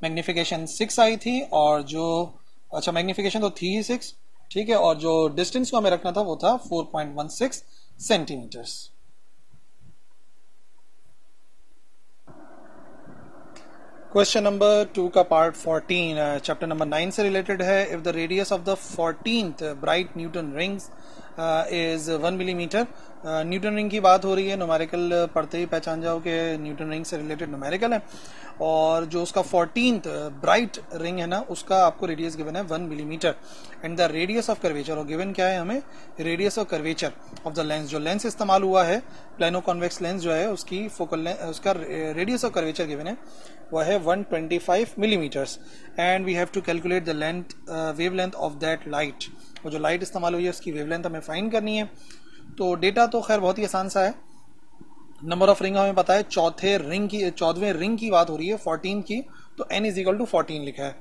मैग्निफिकेशन 6 आई थी, और जो अच्छा मैग्निफिकेशन तो थी ही 6, ठीक है, और जो डिस्टेंस को हमें रखना था वो था 4.16 सेंटीमीटर्स। क्वेश्चन नंबर 2 का पार्ट 14 चैप्टर नंबर 9 से रिलेटेड है। If the radius of the 14th bright Newton rings is 1 millimetre. Newton ring की बात हो रही है, न्यूमेरिकल पढ़ते ही पहचान जाओ कि न्यूटन रिंग से रिलेटेड न्यूमेरिकल है, और जो उसका 14th ब्राइट रिंग है ना, उसका आपको रेडियस गिवन है 1 millimetre. And the radius of curvature, और गिवन क्या है हमें, radius of curvature of the lens. जो लेंस इस्तेमाल हुआ है, प्लेनो कॉन्वेक्स लेंस जो है, उसकी फोकल उसका रेडियस ऑफ कर्वेचर गिवन है वो है 125 millimetres. And we have to calculate the length wave length of that light. वो जो लाइट इस्तेमाल हुई है उसकी वेव लेंथ हमें फाइंड करनी है। तो डेटा तो खैर बहुत ही आसान सा है। नंबर ऑफ रिंग हमें पता है, 14वें रिंग की बात हो रही है 14 की, तो n इज इक्वल टू 14 लिखा है,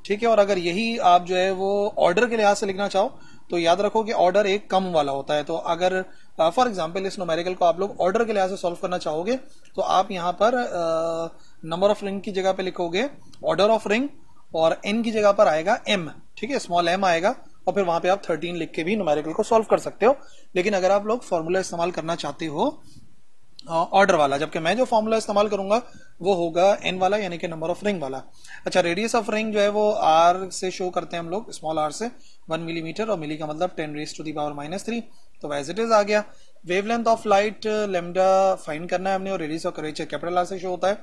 ठीक है। और अगर यही आप जो है वो ऑर्डर के लिहाज से लिखना चाहो तो याद रखो कि ऑर्डर एक कम वाला होता है। तो अगर फॉर एग्जांपल इस न्यूमेरिकल को आप लोग ऑर्डर के लिहाज से सॉल्व करना चाहोगे तो आप यहाँ पर नंबर ऑफ रिंग की जगह पे लिखोगे ऑर्डर ऑफ रिंग, और n की जगह पर आएगा m, ठीक है, स्मॉल m आएगा, और फिर वहां पे आप 13 लिख के भी न्यूमेरिकल को सॉल्व कर सकते हो। लेकिन अगर आप लोग फॉर्मूला इस्तेमाल करना चाहते हो ऑर्डर वाला, जबकि मैं जो फॉर्मूला इस्तेमाल करूंगा वो होगा n वाला, यानी कि नंबर ऑफ रिंग वाला। अच्छा, रेडियस ऑफ रिंग जो है वो r से शो करते हैं हम लोग, स्मॉल r से, 1 मिलीमीटर, और मिली का मतलब 10⁻³ तो एज इट इज आ गया। Wavelength of light lambda find करना है हमने, और radius of curvature capital R से शो होता है।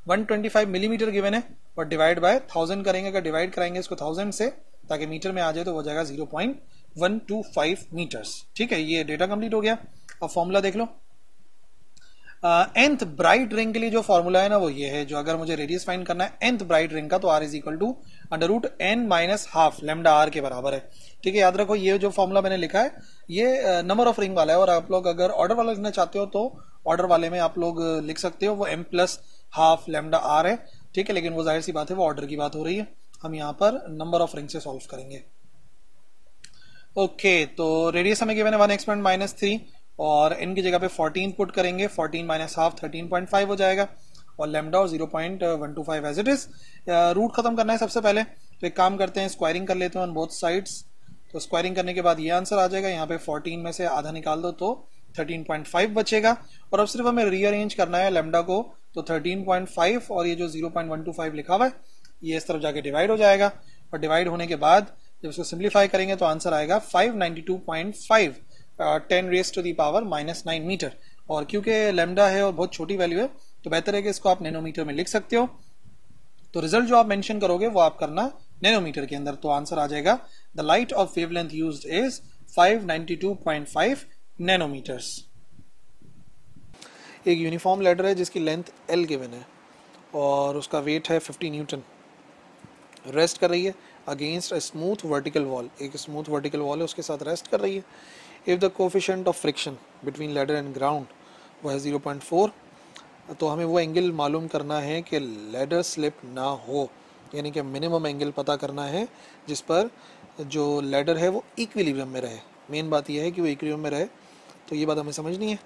125 मिलीमीटर गिवन है, और डिवाइड बाय 1000 करेंगे। अगर डिवाइड कराएंगे इसको 1000 से ताकि मीटर में आ जाए तो हो जाएगा 0.125 मीटर्स, ठीक है। ये डेटा कंप्लीट हो गया। अब फॉर्मूला देख लो। nth ब्राइट रिंग के लिए जो फॉर्मूला है ना वो ये है, जो अगर मुझे रेडियस फाइंड करना है nth ब्राइट रिंग का, तो r is equal to √n - ½ lambda r के बराबर है, ठीक है। याद रखो ये जो फॉर्मूला मैंने लिखा है ये नंबर ऑफ रिंग वाला है, और आप लोग अगर ऑर्डर वाला लिखना चाहते हो तो ऑर्डर वाले में आप लोग लिख सकते हो, वो m + ½ लेमडा r है, ठीक है। लेकिन वो जाहिर सी बात है वो ऑर्डर की बात हो रही है, हम यहाँ पर नंबर ऑफ रिंग से सॉल्व करेंगे। ओके, तो रेडियस हमें गिवन है 1 एक्सपोनेंट -3, और n की जगह पे 14 पुट करेंगे, 14 - ½ 13.5 हो जाएगा, और लेमडा और 0.125 एज इट इज। रूट खत्म करना है सबसे पहले, तो एक काम करते हैं, स्क्वायरिंग कर लेते हैं ऑन बोथ साइड्स। तो स्क्वायरिंग करने के बाद ये आंसर आ जाएगा, यहाँ पे 14 में से आधा निकाल दो तो 13.5 बचेगा। और अब सिर्फ हमें रीअरेंज करना है लेमडा को, तो 13.5 और ये जो 0.125 लिखा हुआ है ये इस तरफ जाके डिवाइड हो जाएगा, और डिवाइड होने के बाद जब इसको सिंप्लीफाई करेंगे तो आंसर आएगा 592.5 10⁻⁻9 मीटर। और क्योंकि लेमडा है और बहुत छोटी वैल्यू है तो बेहतर है कि इसको आप नैनोमीटर में लिख सकते हो। तो रिजल्ट जो आप मेंशन करोगे वो आप करना नैनोमीटर के अंदर, तो आंसर आ जाएगा the light of wavelength used is 592.5 nanometres. एक यूनिफॉर्म लैडर है जिसकी लेंथ L गिवन है और उसका वेट है 50 न्यूटन। रेस्ट कर रही है against a smooth vertical wall, एक स्मूथ वर्टिकल वॉल है उसके साथ रेस्ट कर रही है। If the coefficient of friction between ladder and ground वो है 0.4, तो हमें वो एंगल मालूम करना है कि लैडर स्लिप ना हो, यानी कि मिनिमम एंगल पता करना है जिस पर जो लैडर है वो इक्विलिब्रियम में रहे। मेन बात यह है कि वो इक्विलिब्रियम में रहे, तो ये बात हमें समझनी है।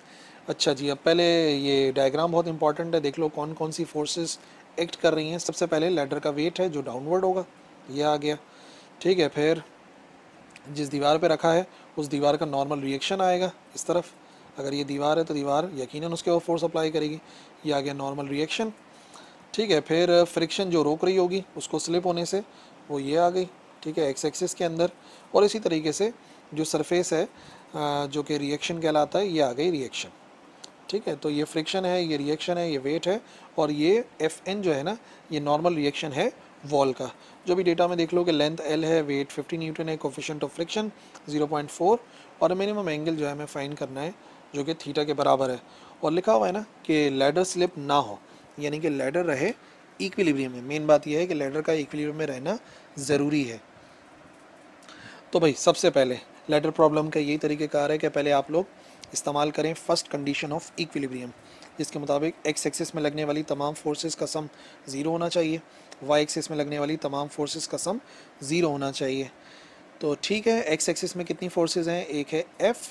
अच्छा जी, अब पहले ये डायग्राम बहुत इंपॉर्टेंट है, देख लो कौन कौन सी फोर्सेस एक्ट कर रही हैं। सबसे पहले लैडर का वेट है जो डाउनवर्ड होगा, ये आ गया, ठीक है। फिर जिस दीवार पे रखा है उस दीवार का नॉर्मल रिएक्शन आएगा इस तरफ, अगर ये दीवार है तो दीवार यकीनन उसके ऊपर फोर्स अप्लाई करेगी, ये आ गया नॉर्मल रिएक्शन, ठीक है। फिर फ्रिक्शन जो रोक रही होगी उसको स्लिप होने से, वो ये आ गई, ठीक है, एक्स एक्सिस के अंदर। और इसी तरीके से जो सरफेस है जो कि रिएक्शन कहलाता है, ये आ गई रिएक्शन, ठीक है। तो ये फ्रिक्शन है, ये रिएक्शन है, ये वेट है, और ये एफ एन जो है ना, ये नॉर्मल रिएक्शन है वॉल का। जो भी डेटा में देख लो कि लेंथ एल है, वेट 50 न्यूटन है, कोफिशिएंट ऑफ फ्रिक्शन 0.4, और मिनिमम एंगल जो है हमें फाइंड करना है जो कि थीटा के बराबर है। और लिखा हुआ है ना कि लैडर स्लिप ना हो, यानी कि लैडर रहे इक्विलिब्रियम में। मेन बात यह है कि लैडर का इक्विलिब्रियम में रहना ज़रूरी है। तो भाई सबसे पहले लैडर प्रॉब्लम का यही तरीक़ेकार है कि पहले आप लोग इस्तेमाल करें फर्स्ट कंडीशन ऑफ इक्विलिब्रियम, जिसके मुताबिक एक्स एक्सिस में लगने वाली तमाम फोर्सेस का सम ज़ीरो होना चाहिए, वाई एक्सिस में लगने वाली तमाम फोर्सेस का सम ज़ीरो होना चाहिए। तो ठीक है, एक्स एक्सिस में कितनी फोर्सेस हैं, एक है एफ़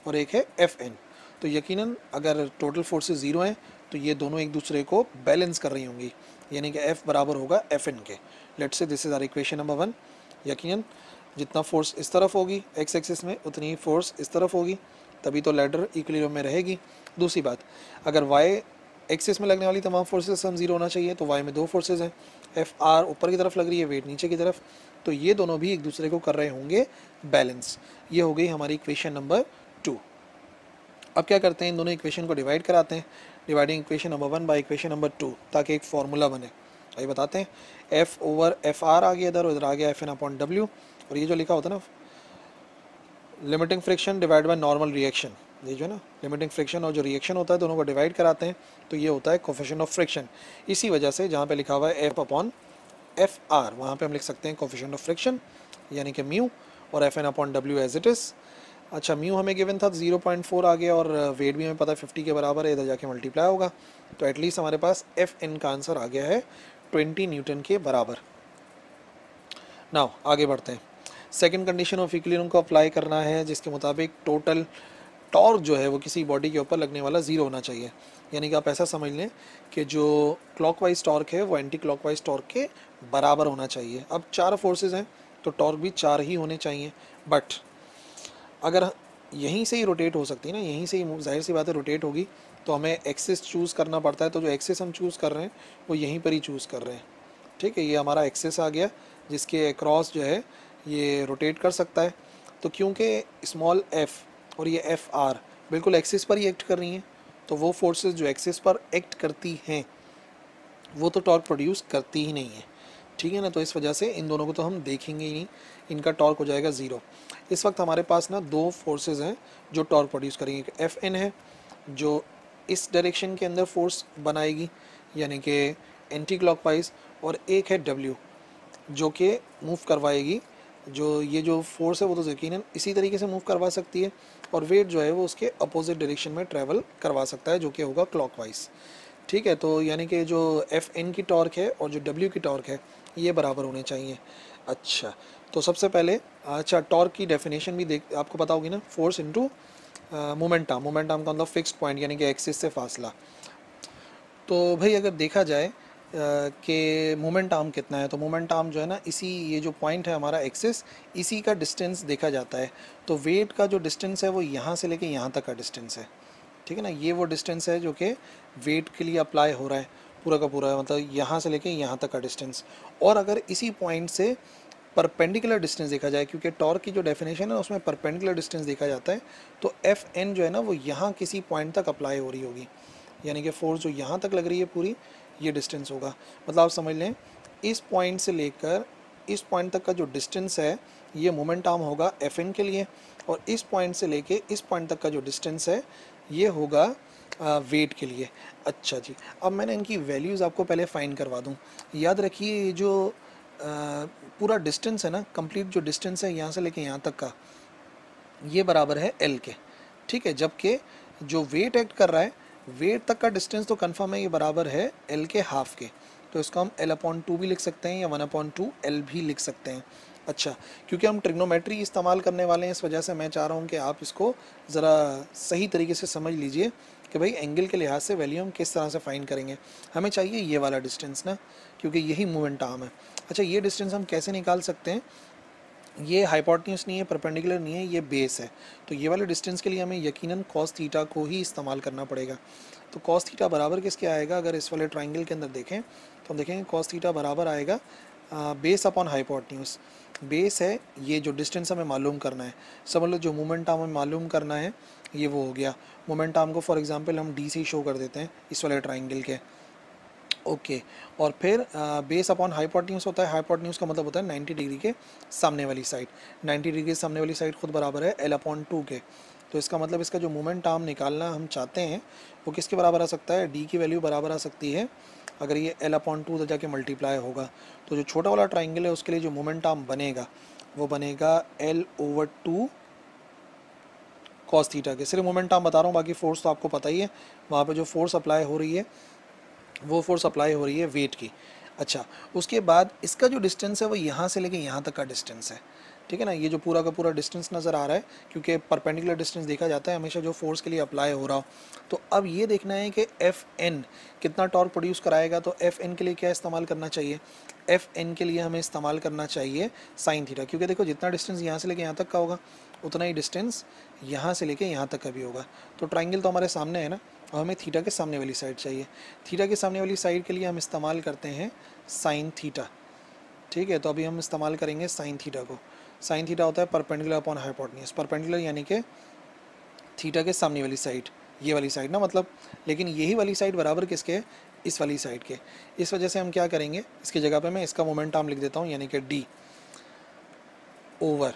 और एक है एफ एन। तो यकीनन अगर टोटल फोर्सेस ज़ीरो हैं तो ये दोनों एक दूसरे को बैलेंस कर रही होंगी, यानी कि एफ़ बराबर होगा एफ एन के। Let's say this is our equation number 1। यकीनन जितना फोर्स इस तरफ होगी एक्स एक्सिस में उतनी ही फोर्स इस तरफ होगी, तभी तो लैडर इक्विलिब्रियम में रहेगी। दूसरी बात, अगर वाई एक्सिस में लगने वाली तमाम फोर्सेस सम ज़ीरो होना चाहिए, तो वाई में दो फोर्सेस हैं, एफ आर ऊपर की तरफ लग रही है, वेट नीचे की तरफ, तो ये दोनों भी एक दूसरे को कर रहे होंगे बैलेंस। ये हो गई हमारी इक्वेशन नंबर 2। अब क्या करते हैं, इन दोनों इक्वेशन को डिवाइड कराते हैं, dividing equation number 1 by equation number 2, ताकि एक फार्मूला बने। आइए बताते हैं, एफ ओवर एफ आर आ गया इधर, और इधर आ गया एफ एन अपॉन डब्ल्यू, और ये जो लिखा होता है ना limiting friction divide by normal reaction, ये जो है ना लिमिटिंग फ्रिक्शन और जो रिएक्शन होता है दोनों को डिवाइड कराते हैं, तो ये होता है कोफिशिएंट ऑफ फ्रिक्शन। इसी वजह से जहाँ पे लिखा हुआ है एफ अपॉन एफ आर, वहाँ पे हम लिख सकते हैं कोफिशिएंट ऑफ फ्रिक्शन यानी कि म्यू, और F N upon W as it is. अच्छा, म्यू हमें गिवन था 0.4 आ गया, और वेट भी हमें पता है 50 के बराबर है, इधर जाके मल्टीप्लाई होगा, तो एटलीस्ट हमारे पास एफ एन का आंसर आ गया है 20 न्यूटन के बराबर। नाउ आगे बढ़ते हैं, सेकंड कंडीशन ऑफ इक्विलिब्रियम को अप्लाई करना है, जिसके मुताबिक टोटल टॉर्क जो है वो किसी बॉडी के ऊपर लगने वाला ज़ीरो होना चाहिए। यानी कि आप ऐसा समझ लें कि जो क्लॉकवाइज टॉर्क है वो एंटी क्लॉकवाइज टॉर्क के बराबर होना चाहिए। अब चार फोर्सेस हैं तो टॉर्क भी चार ही होने चाहिए, बट अगर यहीं से ही रोटेट हो सकती है ना, यहीं से ही जाहिर सी बात है रोटेट होगी, तो हमें एक्सिस चूज़ करना पड़ता है। तो जो एक्सिस हम चूज़ कर रहे हैं वो यहीं पर ही चूज़ कर रहे हैं, ठीक है। ये हमारा एक्सिस आ गया जिसके अक्रॉस जो है ये रोटेट कर सकता है। तो क्योंकि स्मॉल एफ और ये एफ आर बिल्कुल एक्सिस पर ही एक्ट कर रही हैं, तो वो फोर्सेस जो एक्सिस पर एक्ट करती हैं वो तो टॉर्क प्रोड्यूस करती ही नहीं है, ठीक है ना। तो इस वजह से इन दोनों को तो हम देखेंगे ही नहीं, इनका टॉर्क हो जाएगा ज़ीरो। इस वक्त हमारे पास ना दो फोर्सेस हैं जो टॉर्क प्रोड्यूस करेंगे, एक एफ एन है जो इस डायरेक्शन के अंदर फोर्स बनाएगी यानी कि एंटी क्लॉकवाइज, और एक है डब्ल्यू जो कि मूव करवाएगी। जो ये जो फोर्स है वो तो यकीनन इसी तरीके से मूव करवा सकती है, और वेट जो है वो उसके अपोजिट डायरेक्शन में ट्रैवल करवा सकता है जो कि होगा क्लॉकवाइज, ठीक है। तो यानी कि जो एफ एन की टॉर्क है और जो डब्ल्यू की टॉर्क है ये बराबर होने चाहिए। अच्छा, तो सबसे पहले अच्छा टॉर्क की डेफिनेशन भी देख आपको पता होगी ना, फोर्स इनटू मोमेंटम, मोमेंटम का मतलब फिक्स्ड पॉइंट यानी कि एक्सिस से फासला। तो भाई अगर देखा जाए कि मोमेंट आर्म कितना है, तो मोमेंट आर्म जो है ना, इसी ये जो पॉइंट है हमारा एक्सिस, इसी का डिस्टेंस देखा जाता है। तो वेट का जो डिस्टेंस है वो यहाँ से लेके यहाँ तक का डिस्टेंस है, ठीक है ना। ये वो डिस्टेंस है जो कि वेट के लिए अप्लाई हो रहा है पूरा का पूरा, मतलब यहाँ से लेके यहाँ तक का डिस्टेंस। और अगर इसी पॉइंट से परपेंडिकुलर डिस्टेंस देखा जाए, क्योंकि टॉर्क की जो डेफिनेशन है उसमें परपेंडिकुलर डिस्टेंस देखा जाता है, तो एफ एन जो है ना वो यहाँ किसी पॉइंट तक अप्लाई हो रही होगी, यानी कि फोर्स जो यहाँ तक लग रही है पूरी ये डिस्टेंस होगा। मतलब आप समझ लें इस पॉइंट से लेकर इस पॉइंट तक का जो डिस्टेंस है ये मोमेंट आर्म होगा एफ एन के लिए, और इस पॉइंट से लेके इस पॉइंट तक का जो डिस्टेंस है ये होगा वेट के लिए। अच्छा जी, अब मैंने इनकी वैल्यूज़ आपको पहले फाइंड करवा दूँ। याद रखिए ये जो पूरा डिस्टेंस है ना, कंप्लीट जो डिस्टेंस है यहाँ से लेके यहाँ तक का, ये बराबर है एल के, ठीक है। जबकि जो वेट एक्ट कर रहा है, वेट तक का डिस्टेंस तो कंफर्म है ये बराबर है एल के हाफ के, तो इसको हम एल अपॉन टू भी लिख सकते हैं या वन अपॉन टू एल भी लिख सकते हैं। अच्छा, क्योंकि हम ट्रिग्नोमेट्री इस्तेमाल करने वाले हैं, इस वजह से मैं चाह रहा हूँ कि आप इसको ज़रा सही तरीके से समझ लीजिए कि भाई एंगल के लिहाज से वैल्यू हम किस तरह से फाइंड करेंगे। हमें चाहिए ये वाला डिस्टेंस ना, क्योंकि यही मूवमेंट आर्म है। अच्छा, ये डिस्टेंस हम कैसे निकाल सकते हैं? ये हाइपोटेन्यूज नहीं है, परपेंडिकुलर नहीं है, ये बेस है। तो ये वाले डिस्टेंस के लिए हमें यकीनन कॉस थीटा को ही इस्तेमाल करना पड़ेगा। तो कॉस थीटा बराबर किसके आएगा? अगर इस वाले ट्राइंगल के अंदर देखें तो हम देखेंगे कॉस थीटा बराबर आएगा बेस अपॉन हाइपोटेन्यूज। बेस है ये जो डिस्टेंस हमें मालूम करना है, समझ लो जो मोमेंट आर्म हमें मालूम करना है ये वो हो गया। मोमेंट आर्म को फॉर एग्जांपल हम डी से ही शो कर देते हैं इस वाले ट्राइंगल के, ओके। और फिर बेस अपॉन हाइपोटेन्यूज होता है, हाइपोटेन्यूज का मतलब होता है 90 डिग्री के सामने वाली साइड, 90 डिग्री के सामने वाली साइड खुद बराबर है एल अपॉन टू के। तो इसका मतलब इसका जो मोमेंट आर्म निकालना हम चाहते हैं वो किसके बराबर आ सकता है? डी की वैल्यू बराबर आ सकती है अगर ये एल अपॉन टू जाके मल्टीप्लाई होगा, तो जो छोटा वाला ट्राइंगल है उसके लिए जो मोमेंट आर्म बनेगा वो बनेगा L over two cos theta के। सिर्फ मोमेंट आर्म बता रहा हूँ, बाकी फोर्स तो आपको पता ही है, वहाँ पे जो फोर्स अप्लाई हो रही है वो फोर्स अप्लाई हो रही है वेट की। अच्छा, उसके बाद इसका जो डिस्टेंस है वो यहाँ से लेके यहाँ तक का डिस्टेंस है, ठीक है ना। ये जो पूरा का पूरा डिस्टेंस नज़र आ रहा है, क्योंकि परपेंडिकुलर डिस्टेंस देखा जाता है हमेशा जो फोर्स के लिए अप्लाई हो रहा हो। तो अब ये देखना है कि एफ एन कितना टॉर्क प्रोड्यूस कराएगा। तो एफ एन के लिए क्या इस्तेमाल करना चाहिए? एफ एन के लिए हमें इस्तेमाल करना चाहिए साइन थीटा, क्योंकि देखो जितना डिस्टेंस यहाँ से लेके यहाँ तक का होगा उतना ही डिस्टेंस यहाँ से लेके यहाँ तक का भी होगा। तो ट्राइंगल तो हमारे सामने है ना, और हमें थीटा के सामने वाली साइड चाहिए। थीटा के सामने वाली साइड के लिए हम इस्तेमाल करते हैं साइन थीटा, ठीक है। तो अभी हम इस्तेमाल करेंगे साइन थीटा को। साइन थीटा होता है परपेंडिकुलर अपॉन हाइपोटेन्यूज, परपेंडिकुलर यानी कि थीटा के सामने वाली साइड, ये वाली साइड ना मतलब, लेकिन यही वाली साइड बराबर किसके है? इस वाली साइड के। इस वजह से हम क्या करेंगे, इसकी जगह पे मैं इसका मोमेंट आर्म लिख देता हूँ, यानी कि D over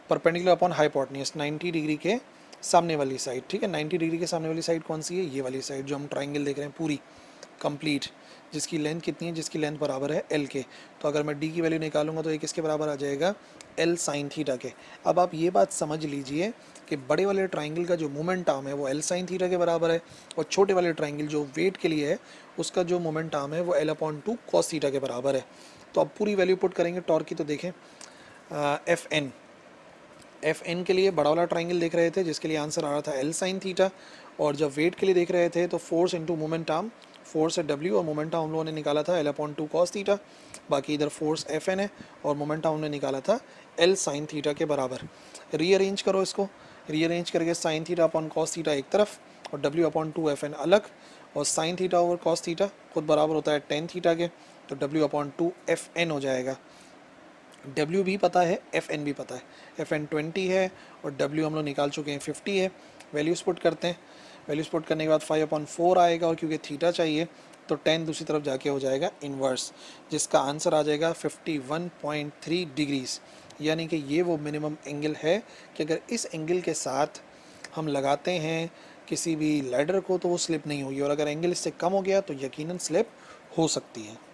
perpendicular upon hypotenuse 90 degree के सामने वाली साइड, ठीक है। 90 डिग्री के सामने वाली साइड कौन सी है? ये वाली साइड जो हम ट्राइंगल देख रहे हैं पूरी कंप्लीट, जिसकी लेंथ कितनी है? जिसकी लेंथ बराबर है एल के। तो अगर मैं डी की वैल्यू निकालूंगा तो ये किसके बराबर आ जाएगा? एल साइन थीटा के। अब आप ये बात समझ लीजिए कि बड़े वाले ट्राइंगल का जो मोमेंट आर्म है वो एल साइन थीटा के बराबर है, और छोटे वाले ट्राइंगल जो वेट के लिए है उसका जो मोमेंट आर्म है वो L upon two cos theta के बराबर है। तो अब पूरी वैल्यू पुट करेंगे टॉर्क की, तो देखें एफ एन के लिए बड़ा वाला ट्राइंगल देख रहे थे जिसके लिए आंसर आ रहा था एल साइन थीटा, और जब वेट के लिए देख रहे थे तो force into moment arm, force है डब्ल्यू और मोमेंट आर्म हम लोगों ने निकाला था L upon two cos theta, बाकी इधर फोर्स एफ एन है और मोमेंट आर्म ने निकाला था एल साइन थीटा के बराबर। रीअरेंज करो इसको, रीअरेंज करके sine theta upon cos theta एक तरफ और W upon two F N अलग, और sine theta over cos theta खुद बराबर होता है टेन थीटा के, तो W upon two F N हो जाएगा। W भी पता है, एफ एन भी पता है, एफ एन 20 है और W हम लोग निकाल चुके हैं 50 है। वैल्यूज पुट करते हैं, वैल्यूज पुट करने के बाद 5/4 आएगा, और क्योंकि थीटा चाहिए तो 10 दूसरी तरफ जाके हो जाएगा इन्वर्स, जिसका आंसर आ जाएगा 51.3 डिग्रीज। यानी कि ये वो मिनिमम एंगल है कि अगर इस एंगल के साथ हम लगाते हैं किसी भी लैडर को तो वो स्लिप नहीं होगी, और अगर एंगल इससे कम हो गया तो यकीनन स्लिप हो सकती है।